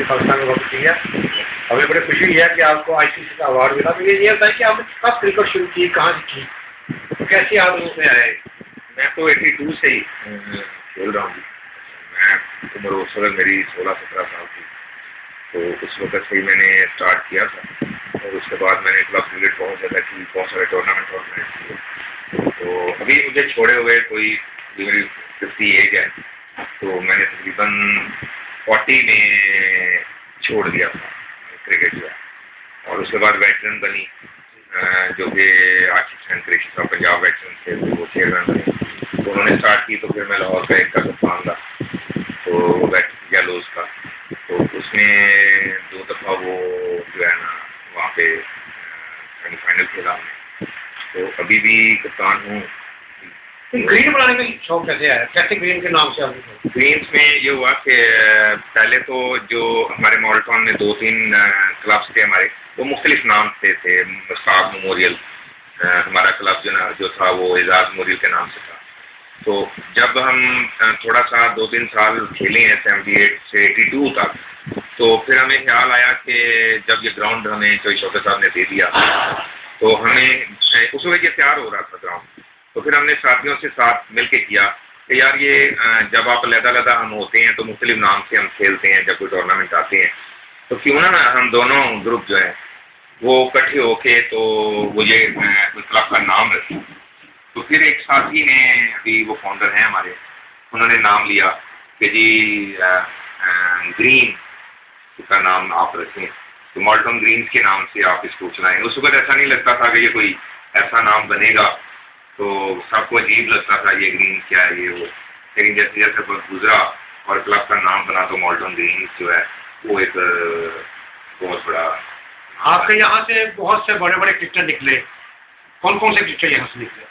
पाकिस्तान में वक्त किया। हमें बड़ी खुशी हुई है कि आपको आईसीसी का अवार्ड मिला। तो ये होता है कि आपने कब क्रिकेट शुरू की, कहाँ से की, तो कैसे आप उसमें आए? मैं तो 82 से ही खेल रहा हूँ। मैं उम्र उस वक्त मेरी 16-17 साल थी, तो उस वक्त से ही मैंने स्टार्ट किया था। और उसके बाद मैंने क्लब क्रिकेट बहुत ज़्यादा की, बहुत सारे टूर्नामेंट ऑर्गेनाइज किए। तो अभी मुझे छोड़े हुए कोई मेरी 50 एज है, तो मैंने तकरीबन 40 में छोड़ दिया था क्रिकेट जो है। और उसके बाद वेटरन बनी, जो कि आशिफ हुसैन कुरैशी साहब पंजाब वेटरन थे, वो चेयरमैन बने। तो उन्होंने स्टार्ट की, तो फिर मैं लाहौर का एक का कप्तान था, तो वेटरन गैलोज का। तो उसमें 2 दफ़ा वो जो है ना वहाँ पे सेमीफाइनल खेला हमने। तो अभी भी कप्तान हूँ। ग्रीन बनाने का शौक कैसे आया? कैसे ग्रीन के नाम से आपको? ग्रीन्स में ये हुआ कि पहले तो जो हमारे मॉल्टॉन में 2-3 क्लब्स थे हमारे, वो मुख्तलिफ नाम से थे। मुश्ताक मेमोरियल हमारा क्लब जो था वो एजाज मेमोरियल के नाम से था। तो जब हम थोड़ा सा 2-3 साल खेले हैं 78 से 82 तक, तो फिर हमें ख्याल आया कि जब ये ग्राउंड हमें कोई शौकत साहब ने दे दिया, तो हमें उस वक्त ये तैयार हो रहा था ग्राउंड। तो फिर हमने साथियों से साथ मिल के किया कि यार ये जब आप अलग-अलग हम होते हैं तो मुख्तलिफ नाम से हम खेलते हैं, जब कोई टूर्नामेंट आते हैं, तो क्यों ना हम दोनों ग्रुप जो है वो इकट्ठे होके तो वो ये क्लब का नाम रखें। तो फिर एक साथी ने, अभी वो फाउंडर हैं हमारे, उन्होंने नाम लिया कि जी ग्रीन का नाम आप रखें, तो मॉल्टन ग्रीन्स के नाम से आप इसको चलाएं। उस वक्त ऐसा नहीं लगता था कि ये कोई ऐसा नाम बनेगा, तो सबको अजीब लगता था ये ग्रीन क्या है ये वो। लेकिन जैसे जैसे वक्त गुजरा और क्लब का नाम बना, तो मॉल्टन ग्रीन्स जो है वो एक बहुत बड़ा। आपके यहाँ से बहुत से बड़े बड़े क्रिकेटर निकले, कौन कौन से क्रिकेटर यहाँ से निकले?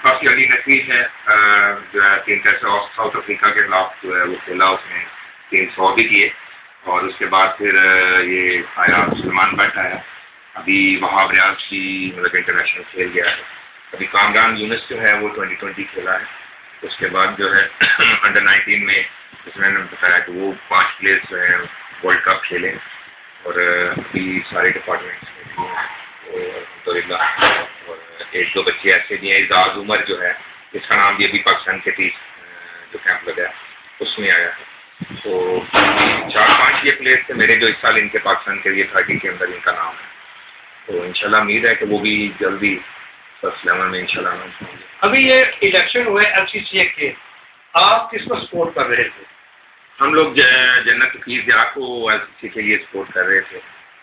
काफ़ी अली नफीस है जो है 3 टेस्ट साउथ अफ्रीका के खिलाफ जो है वो खेला, उसने 300 भी किए। और उसके बाद फिर ये आया सलमान भट्ट आया, अभी वहाब रियाज की मतलब इंटरनेशनल खेल गया है। अभी कामरान यूनिस जो है वो 2020 खेला है। उसके बाद जो है अंडर 19 में जिसमें मैंने बताया कि वो 5 प्लेयर्स जो हैं वर्ल्ड कप खेले, और अभी सारे डिपार्टमेंट्स में और 1-2 बच्चे ऐसे भी हैं। इजाज उमर जो है, इसका नाम भी अभी पाकिस्तान के 30 जो कैंप लगा उसमें आया है। तो 4-5 ये प्लेयर्स थे मेरे जो इस साल इनके पाकिस्तान के लिए 30 के अंदर इनका नाम है। तो इंशाल्लाह उम्मीद है कि वो भी जल्दी फर्स्ट लेवल में इंशाल्लाह होंगे। अभी ये इलेक्शन हुए एलसीसी के, आप किसको सपोर्ट कर रहे थे? हम लोग जन्नत तौकीर ज़िया को एलसीसी के लिए सपोर्ट कर रहे थे।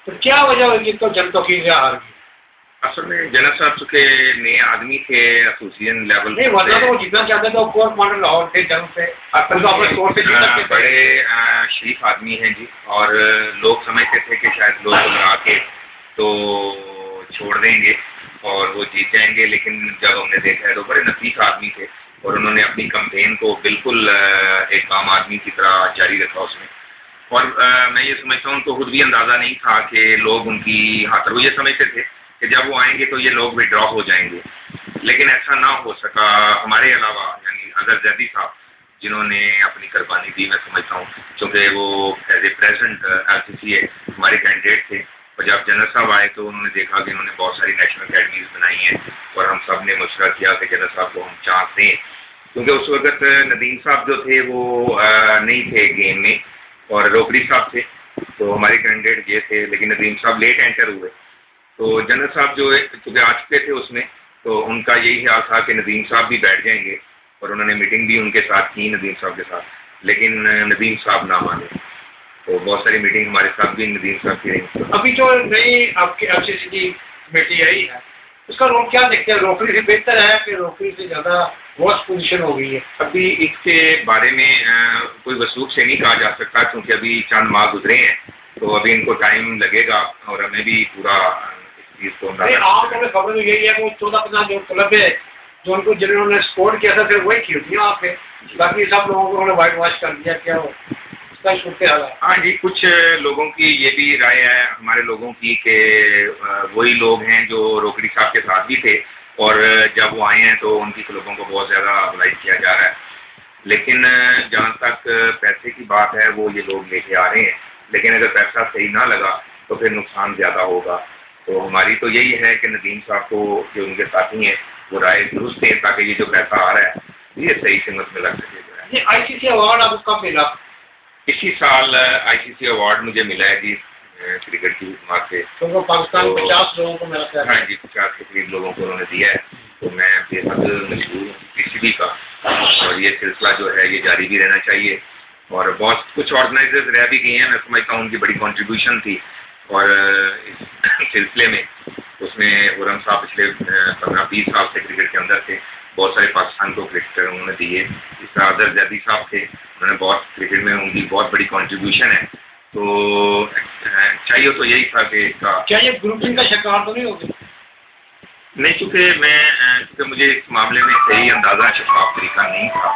तो क्या वजह होगी तो जन्नत तौकीर ज़िया हार गई? असल में जन्नत साहब चुके नए आदमी थे, एसोसिएशन लेवल नहीं, वजह तो वो जीतना चाहते थे, कोर कमांडर लाहौर थे जंग से, बड़े शरीफ आदमी हैं जी। और लोग समझते थे कि शायद लोग घबरा के तो छोड़ देंगे और वो जीत जाएंगे, लेकिन जब हमने देखा है तो बड़े नज़दीक आदमी थे और उन्होंने अपनी कैंपेन को बिल्कुल एक आम आदमी की तरह जारी रखा उसमें। और मैं ये समझता हूँ उनको खुद भी अंदाज़ा नहीं था कि लोग उनकी हाथ, वो ये समझते थे कि जब वो आएंगे तो ये लोग विड्रॉ हो जाएंगे, लेकिन ऐसा ना हो सका। हमारे अलावा यानी अजहर जैदी साहब जिन्होंने अपनी कुर्बानी दी, मैं समझता हूँ, क्योंकि वो एज ए प्रेजेंट एलसीसी हमारे कैंडिडेट थे। और जब जनरल साहब आए तो उन्होंने देखा कि उन्होंने बहुत सारी नेशनल अकेडमीज बनाई हैं, और हम सब ने मशवरा किया कि जनरल साहब को हम चांस दें, क्योंकि उस वक्त नदीम साहब जो थे वो नहीं थे गेम में, और रोकड़ी साहब थे, तो हमारे कैंडिडेट ये थे। लेकिन नदीम साहब लेट एंटर हुए, तो जनरल साहब जो है चूँकि आ चुके थे उसमें, तो उनका यही ख्याल था कि नदीम साहब भी बैठ जाएंगे, और उन्होंने मीटिंग भी उनके साथ की नदीम साहब के साथ, लेकिन नदीम साहब ना माने। तो बहुत सारी मीटिंग हमारे साथ भी नदीम साहब की रही। अभी जो नई आपकी एलसीसी की कमेटी आई है, उसका रोल क्या देखते हैं? रोकड़ी से बेहतर है कि रोकड़ी से ज़्यादा वर्स्ट पोजीशन हो गई है? अभी इसके बारे में कोई वसूख से नहीं कहा जा सकता, क्योंकि अभी चंद माह गुजरे हैं, तो अभी इनको टाइम लगेगा, और हमें भी पूरा आमतौर पर खबर यही है कि 14-15 जो क्लब है जो उनको जिन्होंने सपोर्ट किया था, फिर वही खेलती है वहाँ पे, बाकी सब लोगों को उन्होंने वाइट वॉश कर दिया। क्या हो इसका सूरत हाल है? हाँ जी, कुछ लोगों की ये भी राय है हमारे लोगों की कि वही लोग हैं जो रोकड़ी साहब के साथ भी थे, और जब वो आए हैं तो उनकी क्लबों को बहुत ज़्यादा अप्लाई किया जा रहा है। लेकिन जहाँ तक पैसे की बात है वो ये लोग लेके आ रहे हैं, लेकिन अगर पैसा सही ना लगा तो फिर नुकसान ज़्यादा होगा। तो हमारी तो यही है कि नदीम साहब को जो उनके साथी हैं वो राय दुरुस्त दें ताकि ये जो पैसा आ रहा है ये सही कीमत में लग सके। ये ICC अवार्ड आपको कब मिला? इसी साल ICC अवार्ड मुझे मिला है जी क्रिकेट की हुकूमत से। तो वो पाकिस्तान 50 लोगों को मिला था। हाँ जी, 50 के करीब लोगों को उन्होंने दिया है। तो मैं बेहद मशहूर हूँ PCB का, और ये सिलसिला जो है ये जारी भी रहना चाहिए। और बहुत कुछ ऑर्गेनाइजर्स रह भी गए हैं, मैं समझता हूँ उनकी बड़ी कंट्रीब्यूशन थी। और इस सिलसिले में उसमें उरम साहब पिछले 15-20 साल से क्रिकेट के अंदर थे, बहुत सारे पाकिस्तान को क्रिकेटर उन्होंने दिए। इस तरह अजहर जैदी साहब थे, उन्होंने बहुत क्रिकेट में उनकी बहुत बड़ी कंट्रीब्यूशन है। तो चाहिए तो यही था कि इसका क्या ये ग्रुपिंग का शिकार तो नहीं होगी? नहीं, चूँकि मुझे इस मामले में सही अंदाज़ा शफाफ तरीका नहीं था।